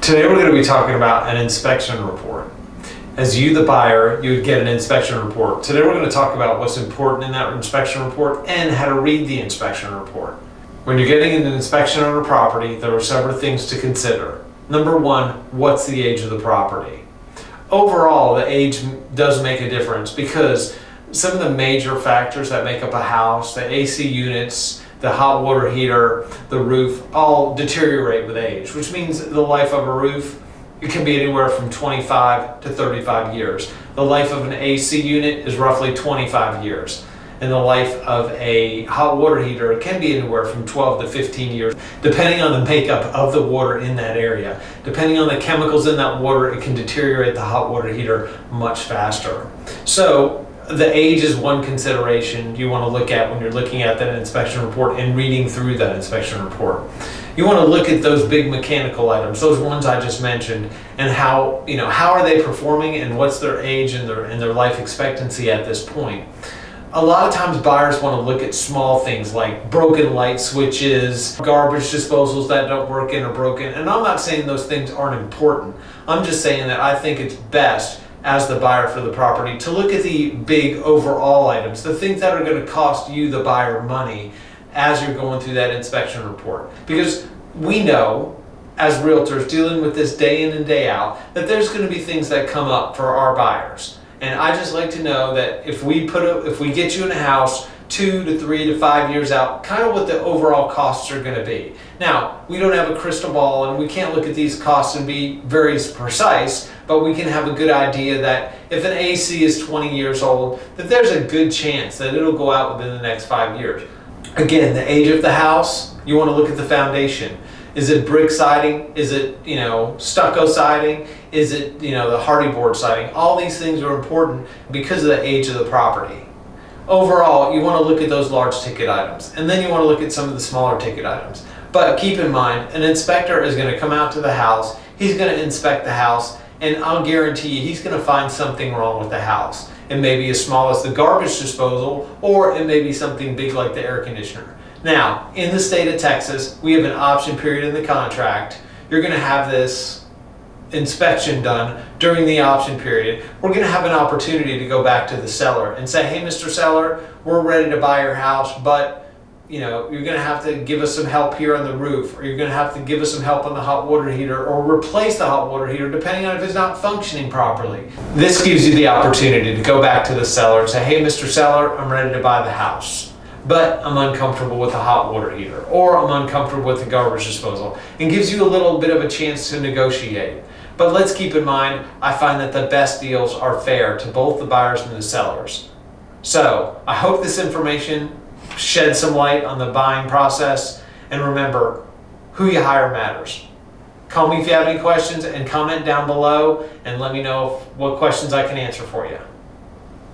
Today we're going to be talking about an inspection report. As you, the buyer, you would get an inspection report. Today we're going to talk about what's important in that inspection report and how to read the inspection report. When you're getting an inspection on a property, there are several things to consider. Number one, what's the age of the property? Overall, the age does make a difference because some of the major factors that make up a house, the AC units, the hot water heater, the roof, all deteriorate with age, which means the life of a roof, it can be anywhere from 25 to 35 years. The life of an AC unit is roughly 25 years. And the life of a hot water heater can be anywhere from 12 to 15 years, depending on the makeup of the water in that area. Depending on the chemicals in that water, it can deteriorate the hot water heater much faster. So the age is one consideration you want to look at when you're looking at that inspection report and reading through that inspection report. You want to look at those big mechanical items, those ones I just mentioned, and how are they performing and what's their age and their life expectancy at this point. A lot of times buyers want to look at small things like broken light switches, garbage disposals that don't work and are broken. And I'm not saying those things aren't important. I'm just saying that I think it's best as the buyer for the property to look at the big overall items, the things that are going to cost you, the buyer, money as you're going through that inspection report. Because we know, as realtors dealing with this day in and day out, that there's going to be things that come up for our buyers. And I just like to know that if we get you in a house 2 to 3 to 5 years out, kind of what the overall costs are going to be. Now, we don't have a crystal ball and we can't look at these costs and be very precise, but we can have a good idea that if an AC is 20 years old, that there's a good chance that it'll go out within the next 5 years. Again, the age of the house, you want to look at the foundation. Is it brick siding? Is it, stucco siding? Is it, the hardy board siding? All these things are important because of the age of the property. Overall, you want to look at those large ticket items, and then you want to look at some of the smaller ticket items. But keep in mind, an inspector is going to come out to the house, he's going to inspect the house, and I'll guarantee you he's going to find something wrong with the house. It may be as small as the garbage disposal, or it may be something big like the air conditioner. Now, in the state of Texas, we have an option period in the contract. You're going to have this inspection done during the option period. We're going to have an opportunity to go back to the seller and say, hey, Mr. Seller, we're ready to buy your house, but you're going to have to give us some help here on the roof, or you're going to have to give us some help on the hot water heater, or replace the hot water heater depending on if it's not functioning properly. This gives you the opportunity to go back to the seller and say, hey, Mr. Seller, I'm ready to buy the house, but I'm uncomfortable with the hot water heater, or I'm uncomfortable with the garbage disposal, and gives you a little bit of a chance to negotiate. But let's keep in mind, I find that the best deals are fair to both the buyers and the sellers. So I hope this information sheds some light on the buying process, and remember, who you hire matters. Call me if you have any questions and comment down below and let me know what questions I can answer for you.